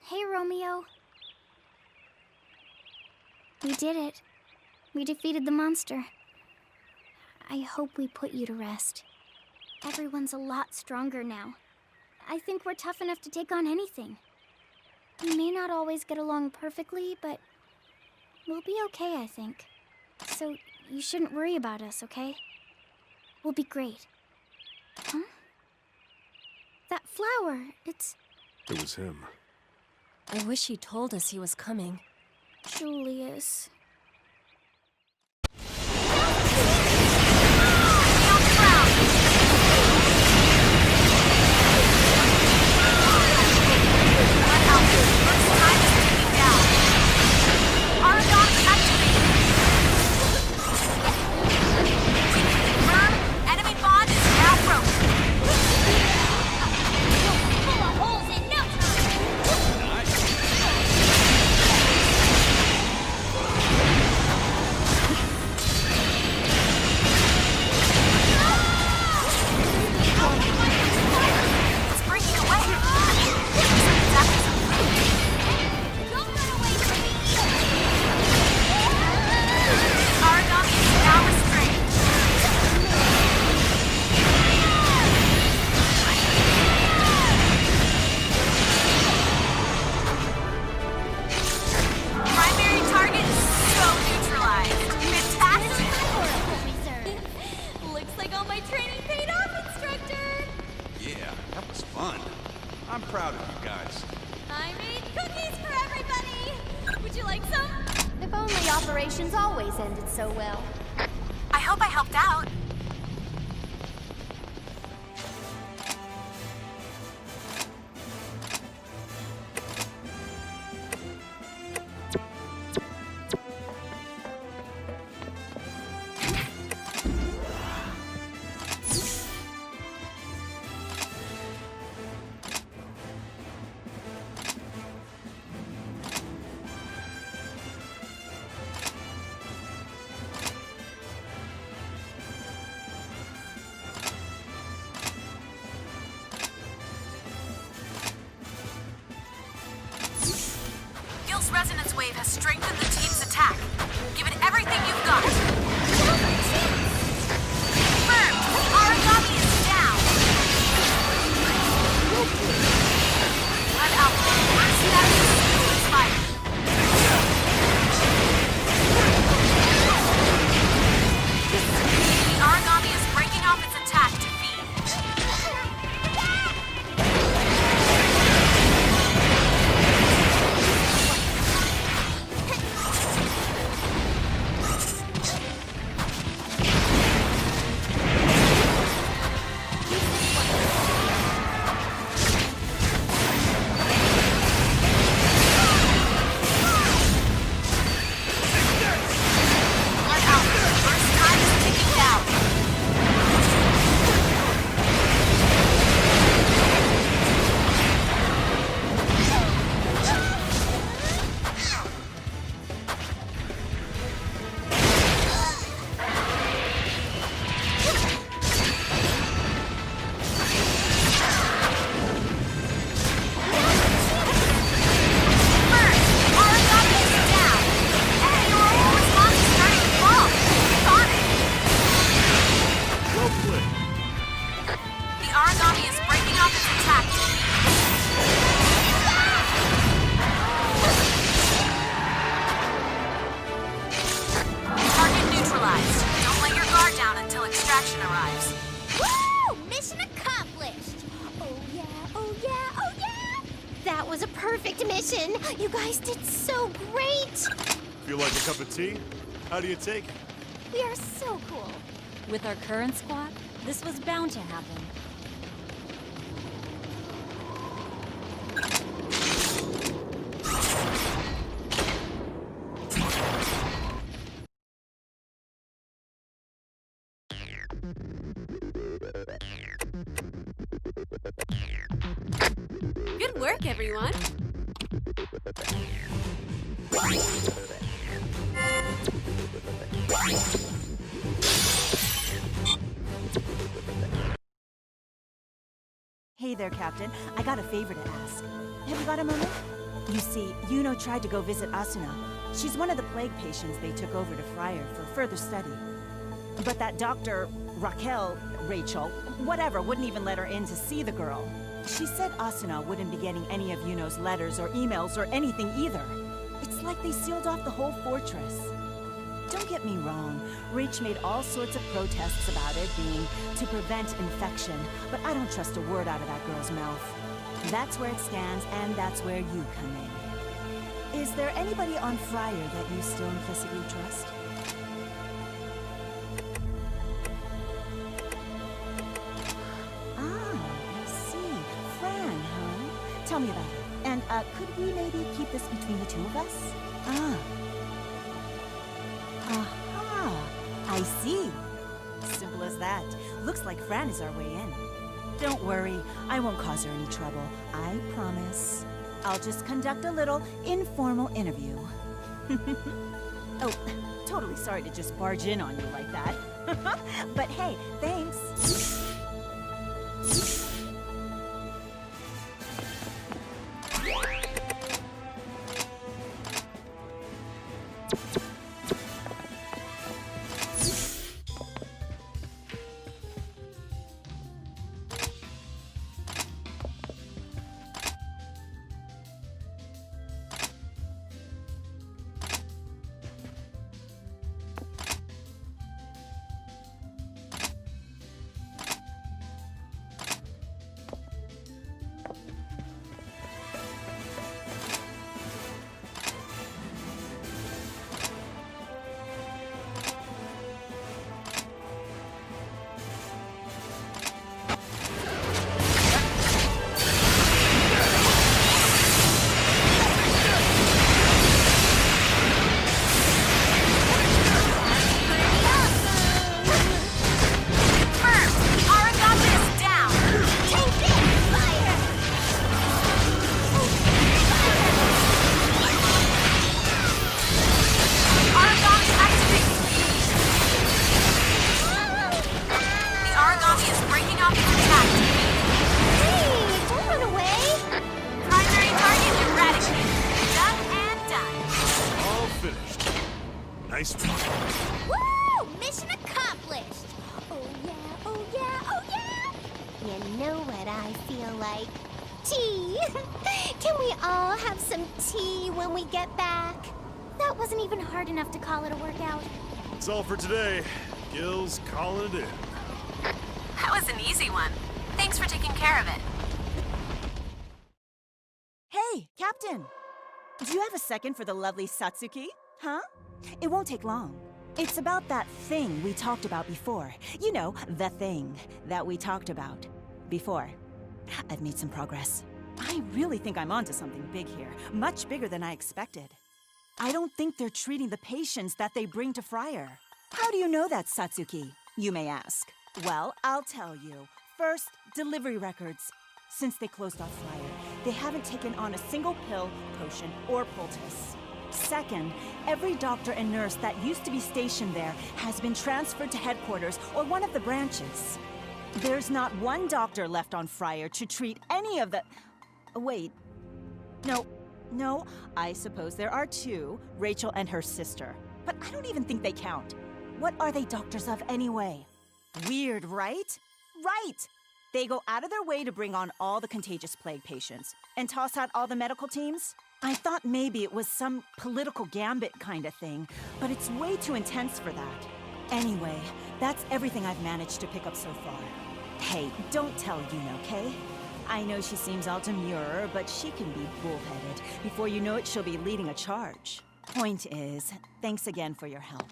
Hey, Romeo. We did it. We defeated the monster. I hope we put you to rest. Everyone's a lot stronger now. I think we're tough enough to take on anything. We may not always get along perfectly, but we'll be okay, I think. So you shouldn't worry about us, okay? We'll be great. Huh? That flower, It was him. I wish he told us he was coming. Julius. I'm proud of you guys. I made cookies for everybody! Would you like some? If only operations always ended so well. I hope I helped out. Resonance wave has strengthened the team's attack. Give it everything you've got. Confirmed. Origami is down. I'm out. Status is expired. The origami is breaking off its attack to feed. Arrives. Woo! Mission accomplished! Oh yeah, oh yeah, oh yeah! That was a perfect mission! You guys did so great! Feel like a cup of tea? How do you take it? We are so cool. With our current squad, this was bound to happen. Good work, everyone. Hey there, Captain. I got a favor to ask. Have you got a moment? You see, Yuno tried to go visit Asuna. She's one of the plague patients they took over to Friar for further study. But that Dr. Rachel, whatever, wouldn't even let her in to see the girl. She said Asuna wouldn't be getting any of Yuno's letters or emails or anything either. It's like they sealed off the whole fortress. Don't get me wrong, Rach made all sorts of protests about it being to prevent infection, but I don't trust a word out of that girl's mouth. That's where it stands, and that's where you come in. Is there anybody on Friar that you still implicitly trust? I see. Fran, huh? Tell me about it. And, could we maybe keep this between the two of us? Aha! I see. Simple as that. Looks like Fran is our way in. Don't worry, I won't cause her any trouble. I promise. I'll just conduct a little informal interview. Oh, totally sorry to just barge in on you like that. But hey, thanks. Nice try. Woo! Mission accomplished! Oh yeah, oh yeah, oh yeah! You know what I feel like? Tea! Can we all have some tea when we get back? That wasn't even hard enough to call it a workout. That's all for today. Gil's calling it in. That was an easy one. Thanks for taking care of it. Hey, Captain! Do you have a second for the lovely Satsuki? Huh? It won't take long. It's about that thing we talked about before. You know, the thing that we talked about before. I've made some progress. I really think I'm onto something big here. Much bigger than I expected. I don't think they're treating the patients that they bring to Friar. How do you know that, Satsuki? You may ask. Well, I'll tell you. First, delivery records. Since they closed off Friar, they haven't taken on a single pill, potion, or poultice. Second, every doctor and nurse that used to be stationed there has been transferred to headquarters or one of the branches. There's not one doctor left on Friar to treat any of the... Wait. No, I suppose there are two, Rachel and her sister. But I don't even think they count. What are they doctors of anyway? Weird, right? Right! They go out of their way to bring on all the contagious plague patients and toss out all the medical teams. I thought maybe it was some political gambit kind of thing, but it's way too intense for that. Anyway, that's everything I've managed to pick up so far. Hey, don't tell Yuno, okay? I know she seems all demure, but she can be bullheaded. Before you know it, she'll be leading a charge. Point is, thanks again for your help.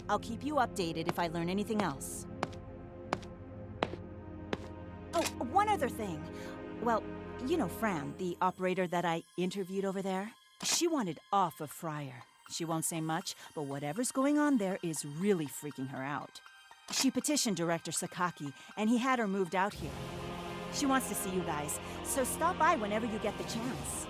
I'll keep you updated if I learn anything else. Oh, one other thing. Well, you know Fran, the operator that I interviewed over there? She wanted off of Friar. She won't say much, but whatever's going on there is really freaking her out. She petitioned Director Sakaki, and he had her moved out here. She wants to see you guys, so stop by whenever you get the chance.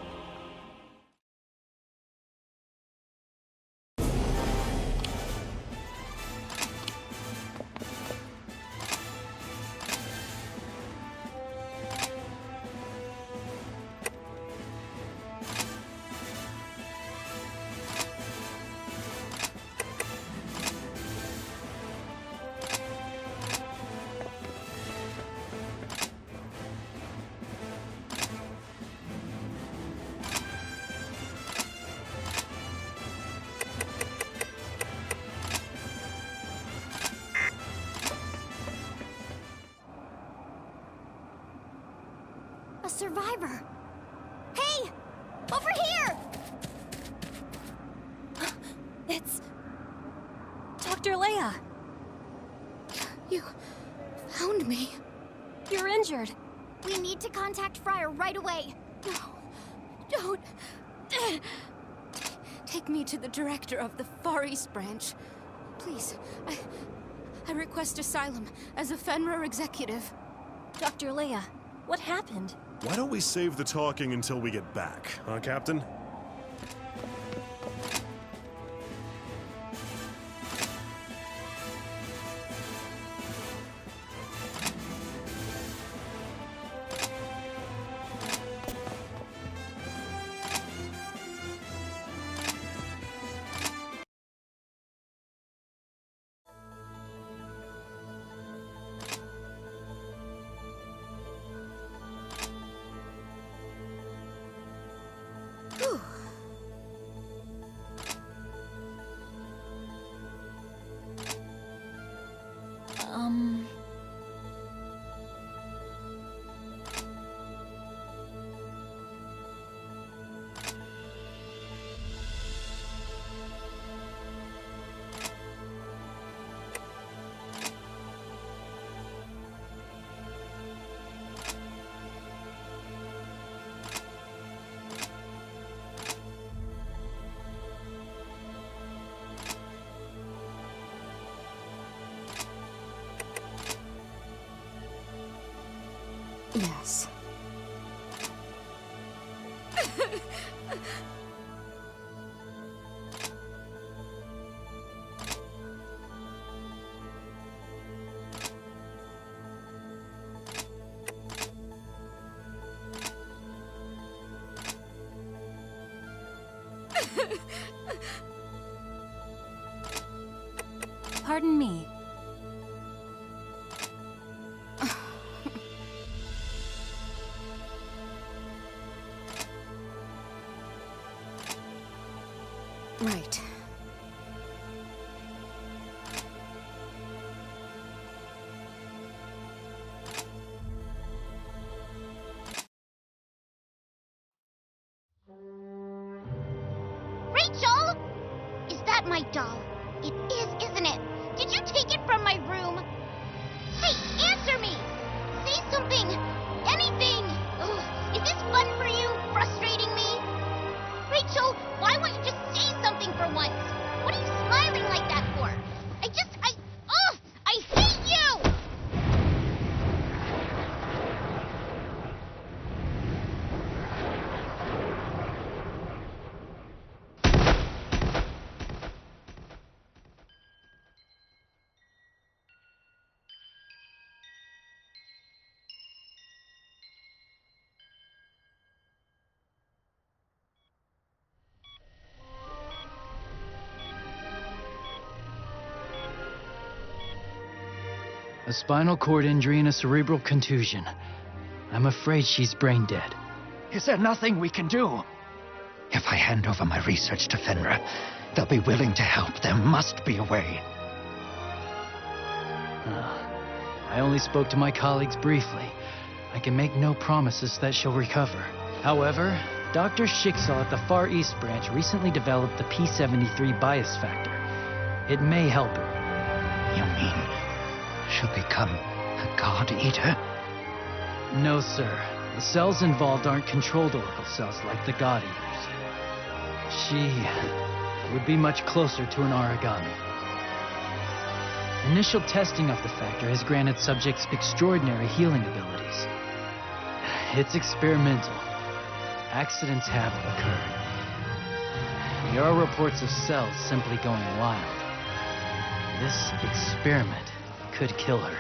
Over here! It's... Dr. Leia! You found me. You're injured. We need to contact Friar right away. No, don't. Take me to the director of the Far East branch. Please, I request asylum as a Fenrir executive. Dr. Leia, what happened? Why don't we save the talking until we get back, huh, Captain? Yes. Pardon me. Right. Rachel! Is that my doll? It is, isn't it? Did you take it from my room? Hey, answer me! Say something! Anything! Ugh, is this fun for you? Frustrating me? Rachel, why won't you just say something for once? What are you smiling like that for? I hate you! A spinal cord injury and a cerebral contusion. I'm afraid she's brain dead. Is there nothing we can do? If I hand over my research to Fenrir, they'll be willing to help. There must be a way. I only spoke to my colleagues briefly. I can make no promises that she'll recover. However, Dr. Schicksal at the Far East branch recently developed the P73 bias factor. It may help her. You mean she'll become a god eater? No, sir. The cells involved aren't controlled oracle cells like the god eaters. She would be much closer to an origami. Initial testing of the factor has granted subjects extraordinary healing abilities. It's experimental. Accidents have occurred. There are reports of cells simply going wild. This experiment could kill her.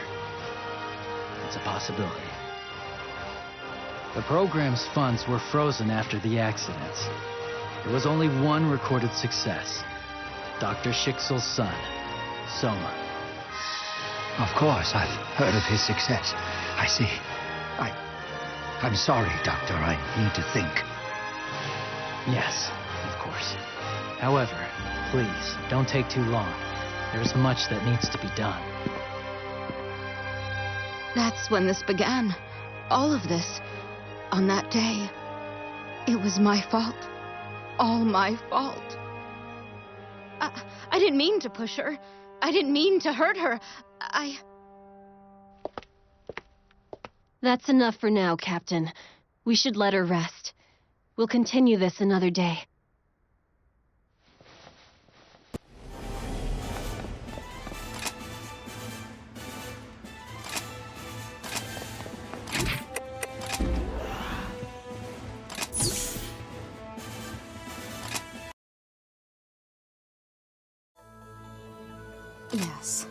It's a possibility. The program's funds were frozen after the accidents. There was only one recorded success. Dr. Schicksal's son, Soma. Of course, I've heard of his success. I see. I'm sorry, Doctor. I need to think. Yes, of course. However, please, don't take too long. There's much that needs to be done. That's when this began. All of this. On that day. It was my fault. All my fault. I didn't mean to push her. I didn't mean to hurt her. That's enough for now, Captain. We should let her rest. We'll continue this another day. Yes.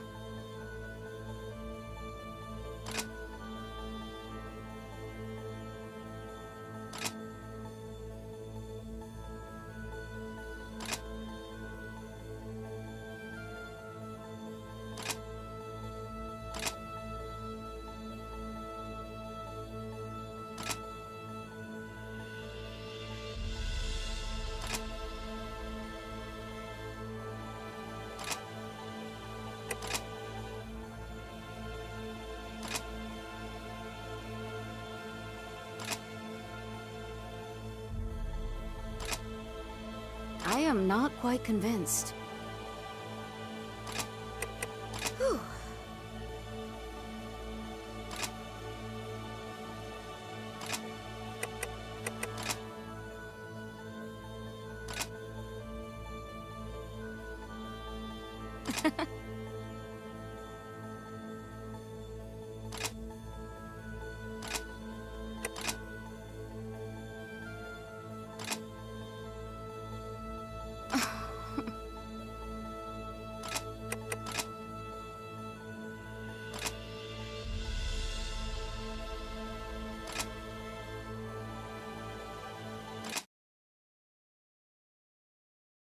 I am not quite convinced. Whew.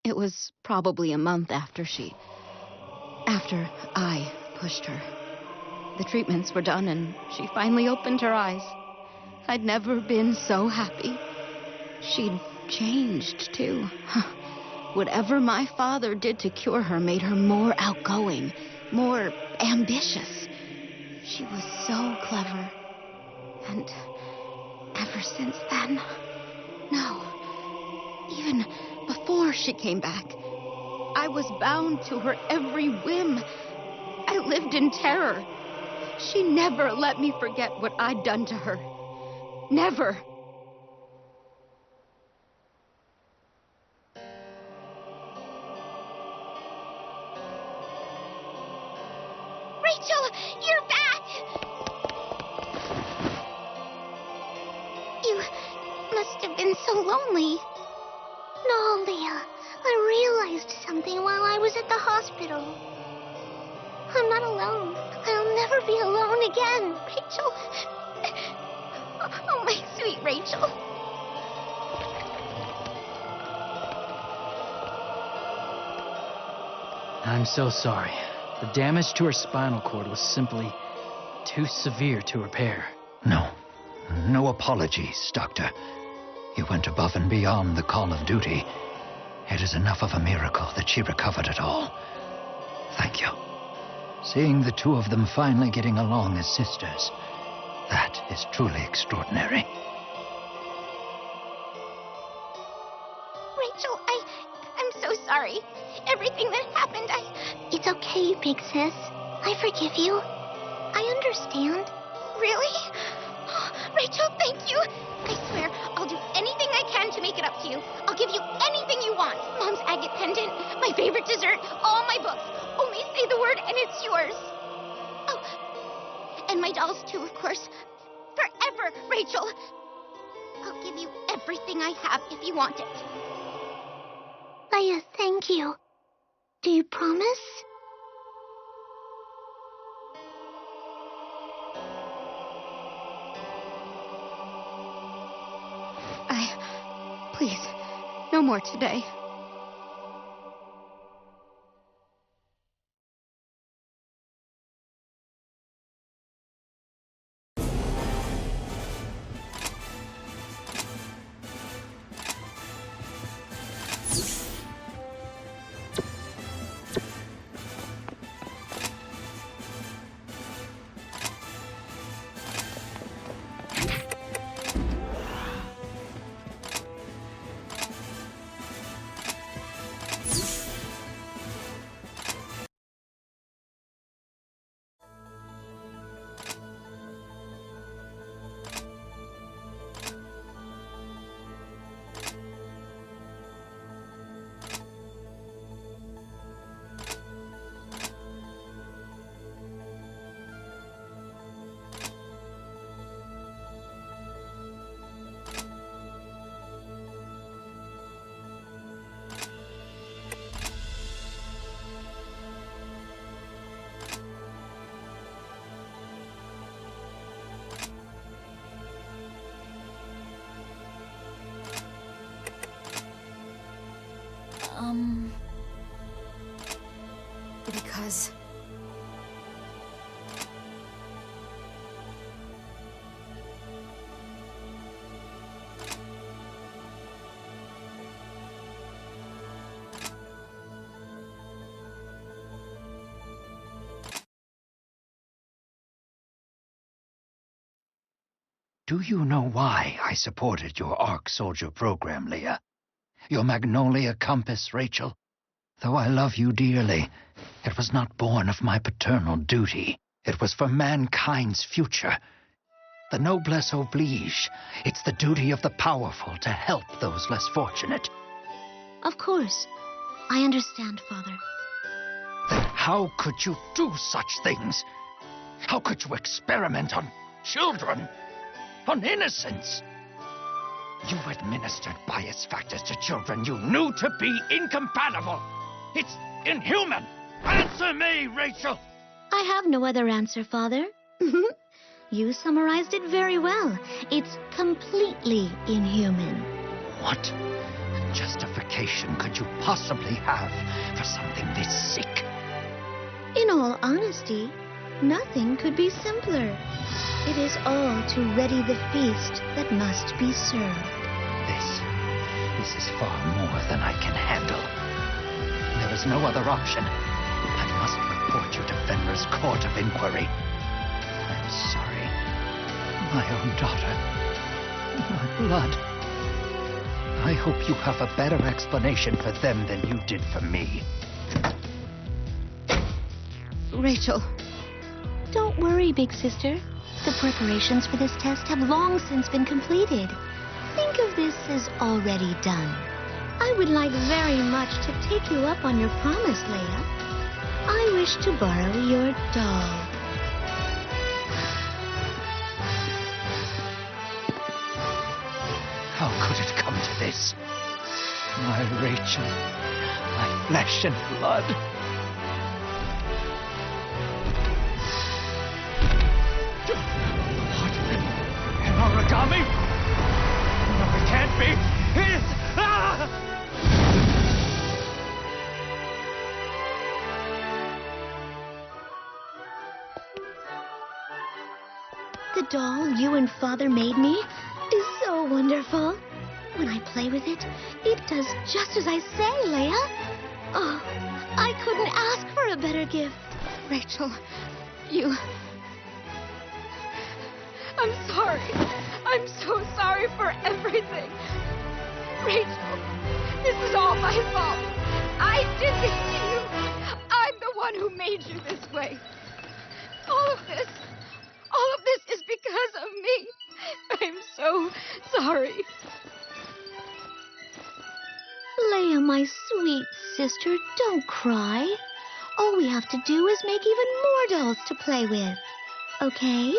It was probably a month after I pushed her. The treatments were done and she finally opened her eyes. I'd never been so happy. She'd changed, too. Whatever my father did to cure her made her more outgoing, more ambitious. She was so clever. And ever since then, no, even before she came back, I was bound to her every whim. I lived in terror. She never let me forget what I'd done to her. Never. Rachel, you're back! You must have been so lonely. No, Leah. I realized something while I was at the hospital. I'm not alone. I'll never be alone again, Rachel. Oh, my sweet Rachel. I'm so sorry. The damage to her spinal cord was simply too severe to repair. No apologies, Doctor. You went above and beyond the call of duty. It is enough of a miracle that she recovered at all. Thank you. Seeing the two of them finally getting along as sisters, that is truly extraordinary. Rachel, I'm so sorry. Everything that happened, It's okay, big sis. I forgive you. I understand. Really? Rachel, thank you. I swear, I'll do anything I can to make it up to you. I'll give you anything you want. Mom's agate pendant, my favorite dessert, all my books. Only say the word and it's yours. Oh, and my dolls too, of course. Forever, Rachel. I'll give you everything I have if you want it. Leia, thank you. Do you promise? Please, no more today. is. Do you know why I supported your Ark Soldier program, Leia? Your Magnolia Compass, Rachel? Though I love you dearly, it was not born of my paternal duty. It was for mankind's future. The noblesse oblige. It's the duty of the powerful to help those less fortunate. Of course. I understand, Father. Then how could you do such things? How could you experiment on children? On innocents? You administered bias factors to children you knew to be incompatible. It's inhuman. Answer me, Rachel. I have no other answer, Father. You summarized it very well. It's completely inhuman. What justification could you possibly have for something this sick? In all honesty, nothing could be simpler. It is all to ready the feast that must be served. This is far more than I can handle. There is no other option. I must report you to Fenrir's Court of Inquiry. I'm sorry. My own daughter. My blood. I hope you have a better explanation for them than you did for me. Rachel, don't worry, big sister. The preparations for this test have long since been completed. Think of this as already done. I would like very much to take you up on your promise, Leia. I wish to borrow your doll. How could it come to this? My Rachel, my flesh and blood. What? An origami? No, it can't be. It's... The doll you and Father made me is so wonderful. When I play with it, it does just as I say, Leia. Oh, I couldn't ask for a better gift. Rachel, you... I'm sorry. I'm so sorry for everything. Rachel, this is all my fault. I did this to you. I'm the one who made you this way. All of this is because of me. I'm so sorry. Leia, my sweet sister, don't cry. All we have to do is make even more dolls to play with. Okay?